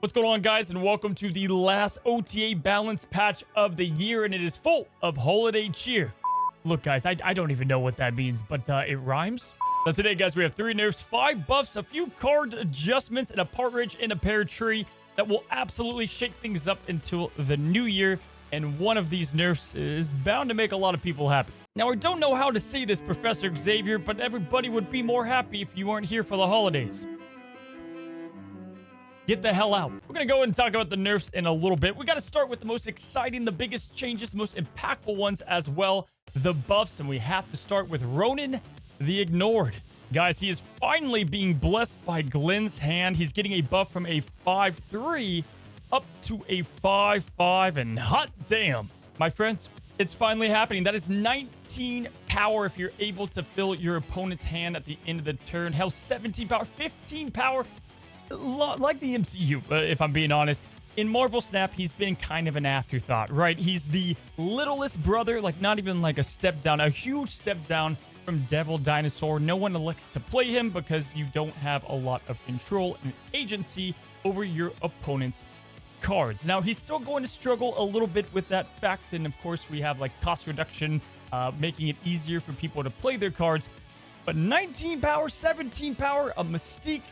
What's going on, guys, and welcome to the last OTA balance patch of the year, and it is full of holiday cheer. Look, guys, I don't even know what that means, but it rhymes. So today, guys, we have 3 nerfs, 5 buffs, a few card adjustments, and a partridge and a pear tree that will absolutely shake things up until the new year, and one of these nerfs is bound to make a lot of people happy. Now, I don't know how to say this, Professor Xavier, but everybody would be more happy if you weren't here for the holidays. Get the hell out. We're going to go and talk about the nerfs in a little bit. We got to start with the most exciting, the biggest changes, the most impactful ones as well, the buffs. And we have to start with Ronan, the Ignored. Guys, he is finally being blessed by Glenn's hand. He's getting a buff from a 5-3 up to a 5-5. And hot damn, my friends, it's finally happening. That is 19 power if you're able to fill your opponent's hand at the end of the turn. Hell, 17 power, 15 power. Like the MCU, if I'm being honest. In Marvel Snap, he's been kind of an afterthought, right? He's the littlest brother, like not even like a step down, a huge step down from Devil Dinosaur. No one elects to play him because you don't have a lot of control and agency over your opponent's cards. Now, he's still going to struggle a little bit with that fact, and of course, we have like cost reduction, making it easier for people to play their cards. But 19 power, 17 power, a Mystique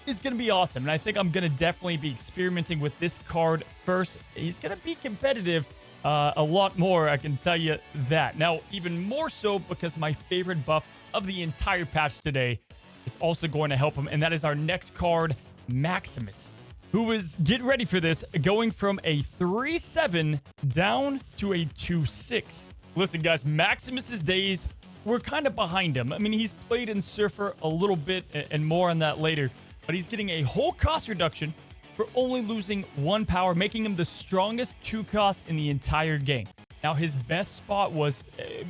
is going to be awesome, and I think I'm going to definitely be experimenting with this card first. He's going to be competitive a lot more, I can tell you that. Now, even more so because my favorite buff of the entire patch today is also going to help him, and that is our next card, Maximus, who is, get ready for this, going from a 3-7 down to a 2-6. Listen, guys, Maximus's days were kind of behind him. I mean, he's played in Surfer a little bit, and more on that later. But he's getting a whole cost reduction for only losing 1 power, making him the strongest 2 cost in the entire game. Now, his best spot was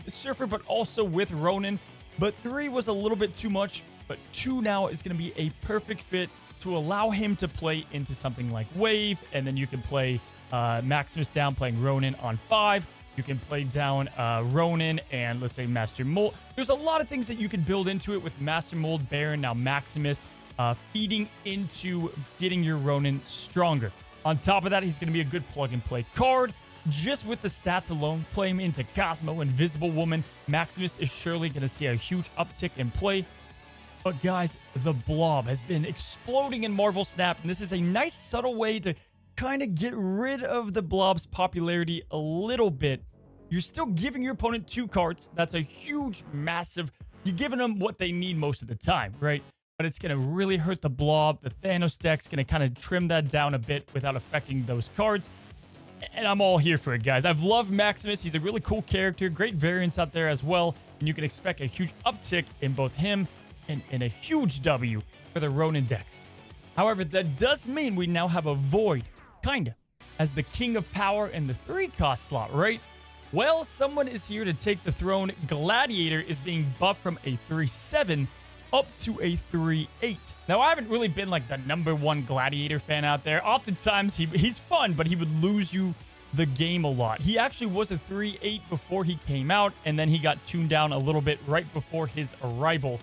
Surfer, but also with Ronan. But 3 was a little bit too much. But 2 now is going to be a perfect fit to allow him to play into something like Wave. And then you can play Maximus down playing Ronan on 5. You can play down Ronan and, let's say, Master Mold. There's a lot of things that you can build into it with Master Mold, Baron, now Maximus. Feeding into getting your Ronan stronger. On top of that, he's going to be a good plug-and-play card. Just with the stats alone, play him into Cosmo, Invisible Woman. Maximus is surely going to see a huge uptick in play. But guys, the Blob has been exploding in Marvel Snap, and this is a nice, subtle way to kind of get rid of the Blob's popularity a little bit. You're still giving your opponent 2 cards. That's a huge, massive... You're giving them what they need most of the time, right? But it's going to really hurt the Blob. The Thanos deck's going to kind of trim that down a bit without affecting those cards. And I'm all here for it, guys. I've loved Maximus. He's a really cool character. Great variants out there as well. And you can expect a huge uptick in both him and a huge W for the Ronan decks. However, that does mean we now have a Void, kinda, as the king of power in the 3-cost slot, right? Well, someone is here to take the throne. Gladiator is being buffed from a 3-7 up to a 3-8. Now, I haven't really been like the #1 Gladiator fan out there. Oftentimes, he's fun, but he would lose you the game a lot. He actually was a 3-8 before he came out, and then he got tuned down a little bit right before his arrival.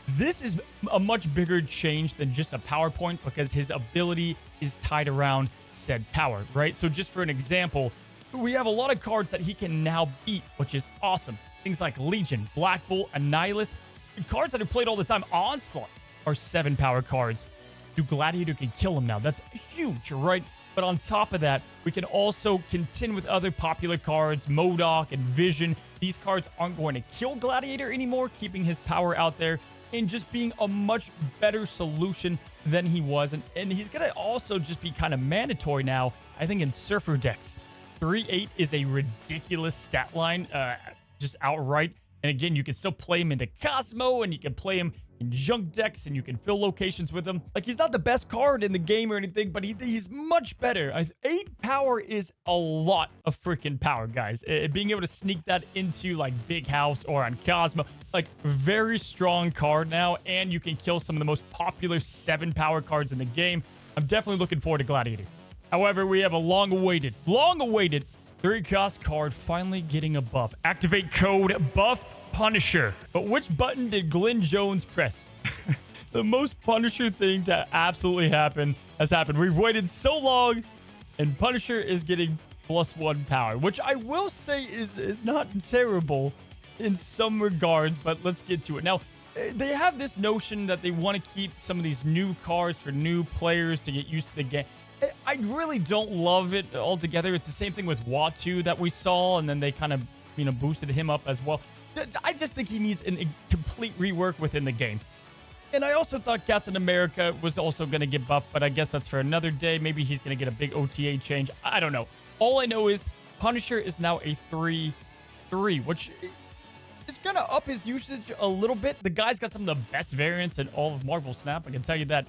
This is a much bigger change than just a PowerPoint because his ability is tied around said power, right? So just for an example, we have a lot of cards that he can now beat, which is awesome. Things like Legion, Black Bolt, Annihilus. Cards that are played all the time. Onslaught are 7 power cards. Gladiator can kill him now. That's huge, right? But on top of that, we can also contend with other popular cards, MODOK and Vision. These cards aren't going to kill Gladiator anymore, keeping his power out there and just being a much better solution than he was. And he's going to also just be kind of mandatory now, I think, in Surfer decks. 3-8 is a ridiculous stat line, just outright. And again, you can still play him into Cosmo, and you can play him in junk decks, and you can fill locations with him. Like, he's not the best card in the game or anything, but he's much better. 8 power is a lot of freaking power, guys. Being able to sneak that into, like, Big House or on Cosmo, like, very strong card now, and you can kill some of the most popular 7 power cards in the game. I'm definitely looking forward to Gladiator. However, we have a long-awaited 3-cost card finally getting a buff. Activate code Buff Punisher. But which button did Glenn Jones press? The most Punisher thing to absolutely happen has happened. We've waited so long, and Punisher is getting +1 power, which I will say is not terrible in some regards, but let's get to it. Now, they have this notion that they want to keep some of these new cards for new players to get used to the game. I really don't love it altogether. It's the same thing with Watu that we saw, and then they kind of, boosted him up as well. I just think he needs a complete rework within the game. And I also thought Captain America was also going to get buffed, but I guess that's for another day. Maybe he's going to get a big OTA change. I don't know. All I know is Punisher is now a 3/3, which is going to up his usage a little bit. The guy's got some of the best variants in all of Marvel Snap. I can tell you that.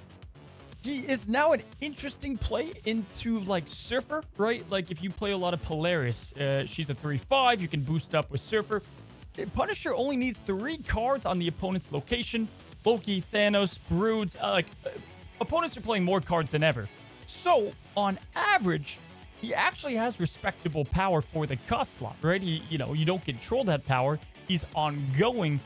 He is now an interesting play into, like, Surfer, right? Like, if you play a lot of Polaris, she's a 3/5. You can boost up with Surfer. Punisher only needs 3 cards on the opponent's location. Loki, Thanos, Broods, opponents are playing more cards than ever. So, on average, he actually has respectable power for the cost slot, right? You don't control that power. He's ongoing,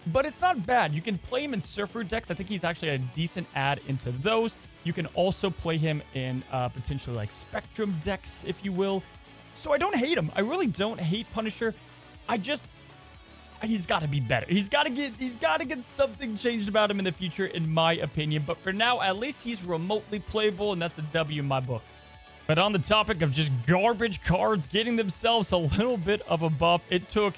but it's not bad. You can play him in Surfer decks. I think he's actually a decent add into those. You can also play him in potentially like Spectrum decks, if you will. So I don't hate him. I really don't hate Punisher. He's got to be better. He's got to get something changed about him in the future, in my opinion. But for now, at least he's remotely playable, and that's a W in my book. But on the topic of just garbage cards getting themselves a little bit of a buff, it took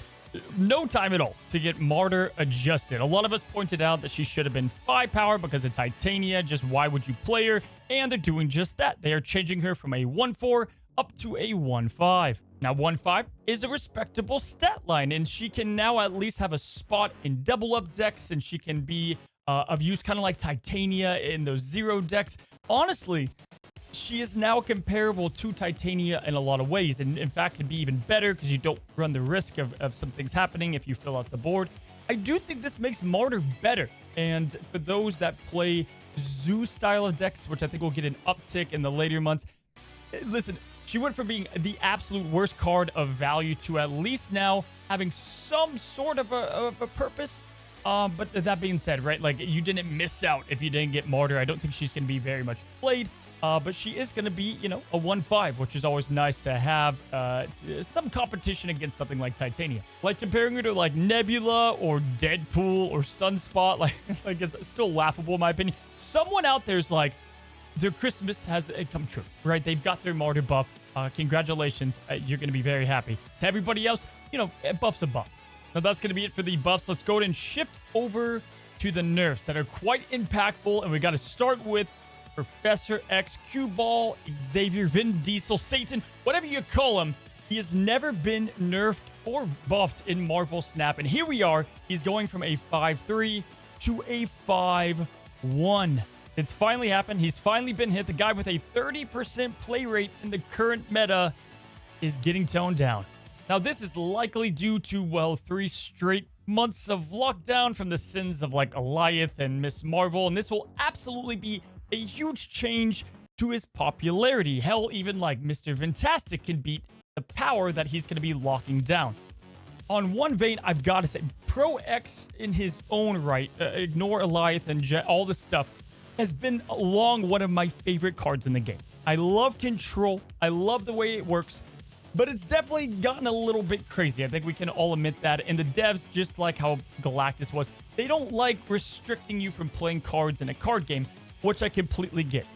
no time at all to get Martyr adjusted. A lot of us pointed out that she should have been 5 power because of Titania. Just why would you play her? And they're doing just that. They are changing her from a 1/4 up to a 1/5. Now, 1/5 is a respectable stat line, and she can now at least have a spot in double up decks, and she can be of use kind of like Titania in those 0 decks. Honestly, she is now comparable to Titania in a lot of ways, and in fact, could be even better because you don't run the risk of some things happening if you fill out the board. I do think this makes Martyr better, and for those that play Zeus style of decks, which I think will get an uptick in the later months, listen, she went from being the absolute worst card of value to at least now having some sort of a purpose. But that being said, right, like, you didn't miss out if you didn't get Martyr. I don't think she's going to be very much played. But she is going to be, a 1/5, which is always nice to have some competition against something like Titania. Like comparing her to like Nebula or Deadpool or Sunspot, like it's still laughable in my opinion. Someone out there's like, their Christmas has come true, right? They've got their Martyr buff. Congratulations. You're going to be very happy. To everybody else, a buff's a buff. Now that's going to be it for the buffs. Let's go ahead and shift over to the nerfs that are quite impactful. And we got to start with Professor X, Q-Ball, Xavier, Vin Diesel, Satan, whatever you call him. He has never been nerfed or buffed in Marvel Snap. And here we are. He's going from a 5/3 to a 5/1. It's finally happened. He's finally been hit. The guy with a 30% play rate in the current meta is getting toned down. Now, this is likely due to, well, 3 straight months of lockdown from the sins of, like, Goliath and Miss Marvel. And this will absolutely be a huge change to his popularity. Hell, even, like, Mr. Fantastic can beat the power that he's going to be locking down. On one vein, I've got to say, Pro X in his own right, ignore Goliath and all this stuff, has been long one of my favorite cards in the game. I love control. I love the way it works, but it's definitely gotten a little bit crazy. I think we can all admit that. And the devs, just like how Galactus was, they don't like restricting you from playing cards in a card game, which I completely get.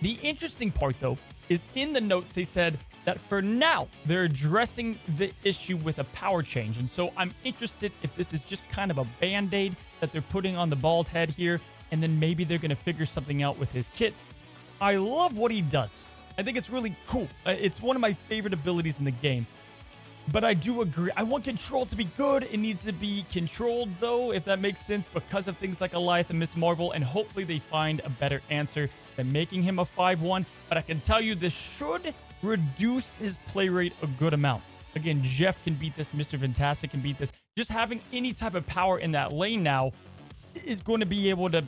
The interesting part, though, is in the notes they said that for now, they're addressing the issue with a power change. And so I'm interested if this is just kind of a band-aid that they're putting on the bald head here, and then maybe they're going to figure something out with his kit. I love what he does. I think it's really cool. It's one of my favorite abilities in the game. But I do agree. I want control to be good. It needs to be controlled, though, if that makes sense, because of things like Goliath and Miss Marvel. And hopefully they find a better answer than making him a 5/1. But I can tell you this should reduce his play rate a good amount. Again, Jeff can beat this. Mr. Fantastic can beat this. Just having any type of power in that lane now is going to be able to,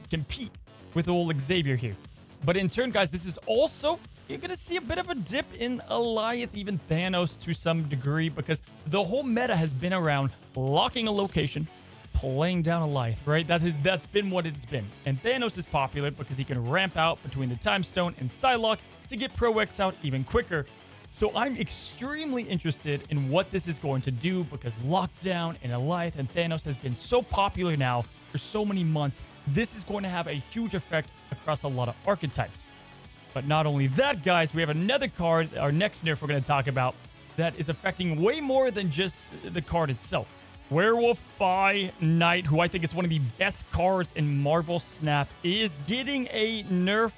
compete with old Xavier here. But in turn, guys, this is also, you're going to see a bit of a dip in Goliath, even Thanos to some degree, because the whole meta has been around locking a location, playing down a life, right? That's been what it's been. And Thanos is popular because he can ramp out between the Time Stone and Psylocke to get Pro X out even quicker. So I'm extremely interested in what this is going to do because Lockdown and Alliance and Thanos has been so popular now for so many months. This is going to have a huge effect across a lot of archetypes. But not only that, guys, we have another card, our next nerf we're going to talk about, that is affecting way more than just the card itself. Werewolf by Night, who I think is one of the best cards in Marvel Snap, is getting a nerf.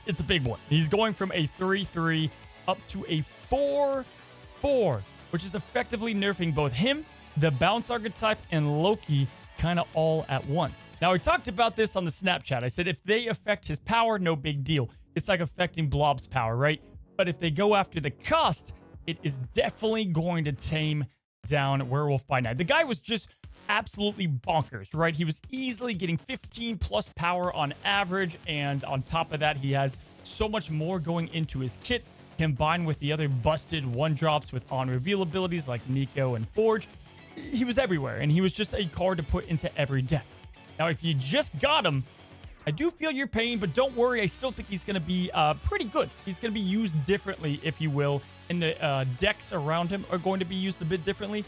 It's a big one. He's going from a 3/3 up to a 4/4, which is effectively nerfing both him, the bounce archetype, and Loki kind of all at once. Now, I talked about this on the Snapchat. I said if they affect his power, no big deal. It's like affecting Blob's power, right? But if they go after the cost, it is definitely going to tame down Werewolf by Night. The guy was just absolutely bonkers, right? He was easily getting 15 plus power on average, and on top of that, he has so much more going into his kit, combined with the other busted one-drops with on-reveal abilities like Nico and Forge. He was everywhere, and he was just a card to put into every deck. Now, if you just got him, I do feel your pain, but don't worry. I still think he's going to be pretty good. He's going to be used differently, if you will, and the decks around him are going to be used a bit differently.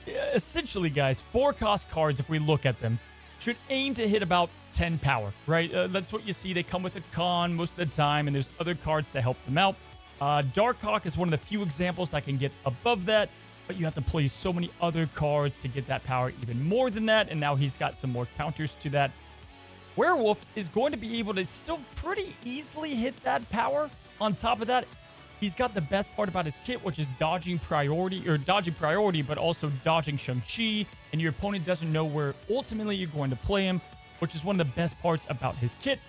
Essentially, guys, 4-cost cards, if we look at them, should aim to hit about 10 power, right? That's what you see. They come with a con most of the time, and there's other cards to help them out. Darkhawk is one of the few examples that can get above that, but you have to play so many other cards to get that power even more than that, and now he's got some more counters to that. Werewolf is going to be able to still pretty easily hit that power. On top of that, he's got the best part about his kit, which is dodging priority, but also dodging Shang-Chi, and your opponent doesn't know where ultimately you're going to play him, which is one of the best parts about his kit.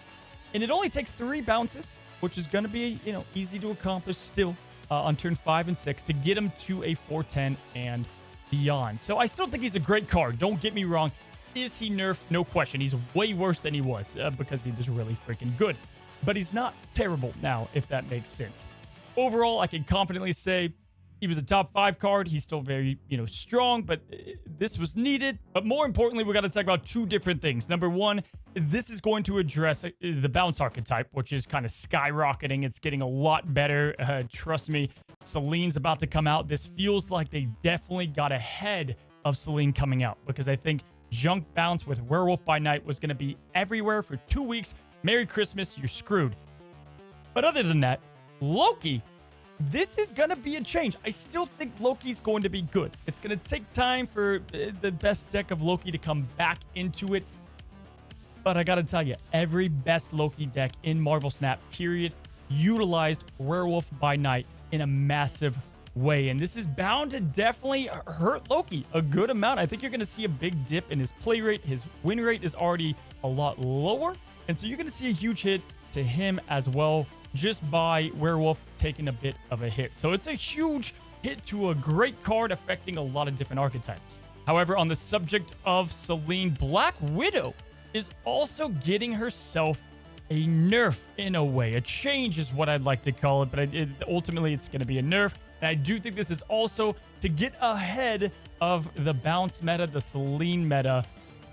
And it only takes 3 bounces, which is going to be, easy to accomplish still on turn 5 and 6 to get him to a 4/10 and beyond. So I still think he's a great card. Don't get me wrong. Is he nerfed? No question. He's way worse than he was because he was really freaking good. But he's not terrible now, if that makes sense. Overall, I can confidently say he was a top 5 card. He's still very, strong, but this was needed. But more importantly, we got to talk about 2 different things. Number 1, this is going to address the bounce archetype, which is kind of skyrocketing. It's getting a lot better. Trust me, Celine's about to come out. This feels like they definitely got ahead of Celine coming out because I think Junk Bounce with Werewolf by Night was going to be everywhere for 2 weeks. Merry Christmas, you're screwed. But other than that, Loki, this is going to be a change. I still think Loki's going to be good. It's going to take time for the best deck of Loki to come back into it. But I got to tell you, every best Loki deck in Marvel Snap, period, utilized Werewolf by Night in a massive way. And this is bound to definitely hurt Loki a good amount. I think you're going to see a big dip in his play rate. His win rate is already a lot lower. And so you're going to see a huge hit to him as well, just by Werewolf taking a bit of a hit. So it's a huge hit to a great card affecting a lot of different archetypes. However, on the subject of Celine, Black Widow is also getting herself a nerf in a way. A change is what I'd like to call it, but ultimately it's going to be a nerf. And I do think this is also to get ahead of the bounce meta, the Celine meta.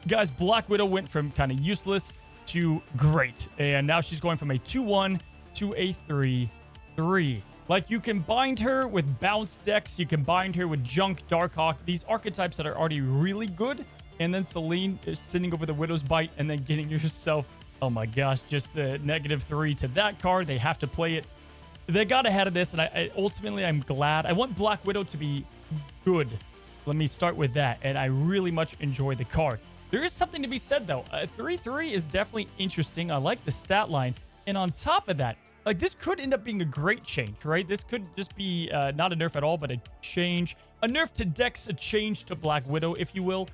Guys, Black Widow went from kind of useless to great. And now she's going from a 2/1 to a 3/3. Like, you combined her with bounce decks, you combined her with Junk, Darkhawk, these archetypes that are already really good. And then Celine is sitting over the Widow's Bite and then getting yourself, oh my gosh, just the -3 to that card. They have to play it. They got ahead of this, and ultimately I'm glad. I want Black Widow to be good. Let me start with that, and I really much enjoy the card. There is something to be said, though. 3/3 is definitely interesting. I like the stat line. And on top of that, like, this could end up being a great change, right? This could just be not a nerf at all, but a change. A nerf to Dex, a change to Black Widow, if you will.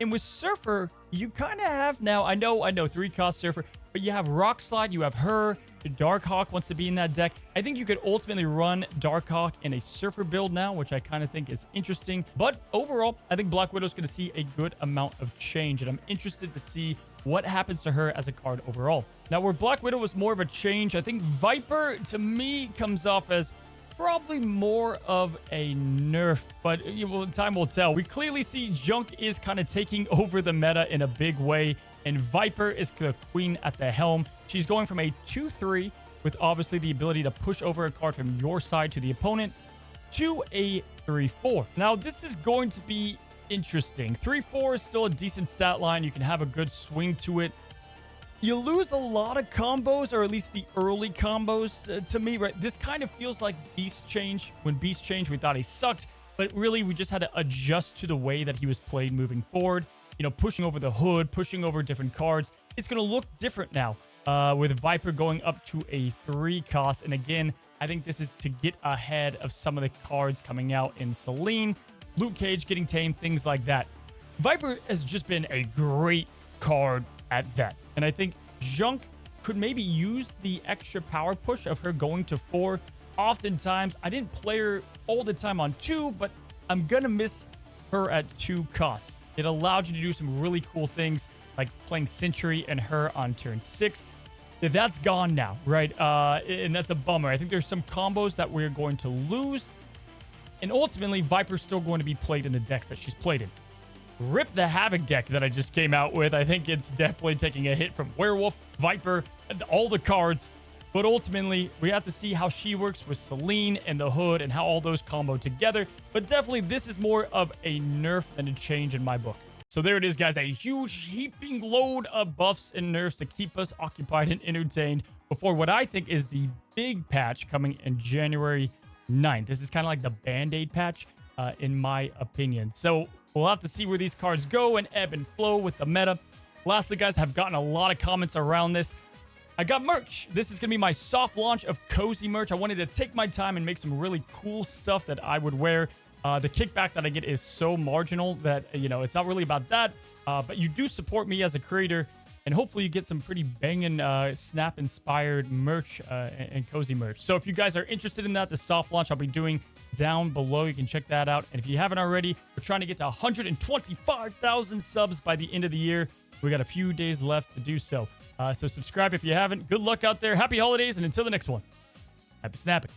And with Surfer, you kind of have now, I know, 3-cost Surfer, but you have Rock Slide, you have her, Darkhawk wants to be in that deck. I think you could ultimately run Darkhawk in a Surfer build now, which I kind of think is interesting. But overall, I think Black Widow's going to see a good amount of change, and I'm interested to see what happens to her as a card overall. Now, where Black Widow was more of a change, I think Viper, to me, comes off as probably more of a nerf, but time will tell. We clearly see Junk is kind of taking over the meta in a big way, and Viper is the queen at the helm. She's going from a 2-3 with obviously the ability to push over a card from your side to the opponent to a 3-4. Now, this is going to be interesting. 3-4 is still a decent stat line. You can have a good swing to it. You lose a lot of combos, or at least the early combos to me, right? This kind of feels like Beast Change. When Beast Change, we thought he sucked, but really we just had to adjust to the way that he was played moving forward. You know, pushing over the hood, pushing over different cards. It's going to look different now with Viper going up to a 3 cost. And again, I think this is to get ahead of some of the cards coming out in Selene, Luke Cage getting tamed, things like that. Viper has just been a great card at that. And I think Junk could maybe use the extra power push of her going to 4. Oftentimes, I didn't play her all the time on 2, but I'm going to miss her at 2 costs. It allowed you to do some really cool things, like playing Sentry and her on turn 6. That's gone now, right? And that's a bummer. I think there's some combos that we're going to lose. And ultimately, Viper's still going to be played in the decks that she's played in. Rip the Havoc deck that I just came out with. I think it's definitely taking a hit from Werewolf, Viper, and all the cards. But ultimately, we have to see how she works with Selene and the Hood and how all those combo together. But definitely, this is more of a nerf than a change in my book. So there it is, guys. A huge heaping load of buffs and nerfs to keep us occupied and entertained before what I think is the big patch coming in January 9th. This is kind of like the Band-Aid patch, in my opinion. So we'll have to see where these cards go and ebb and flow with the meta. Lastly, guys, I've gotten a lot of comments around this. I got merch. This is going to be my soft launch of Cozy merch. I wanted to take my time and make some really cool stuff that I would wear. The kickback that I get is so marginal that, it's not really about that. But you do support me as a creator, and hopefully you get some pretty banging Snap-inspired merch and Cozy merch. So if you guys are interested in that, the soft launch I'll be doing down below. You can check that out. And if you haven't already, we're trying to get to 125,000 subs by the end of the year. We got a few days left to do so. So subscribe if you haven't. Good luck out there. Happy holidays, and until the next one, happy snapping.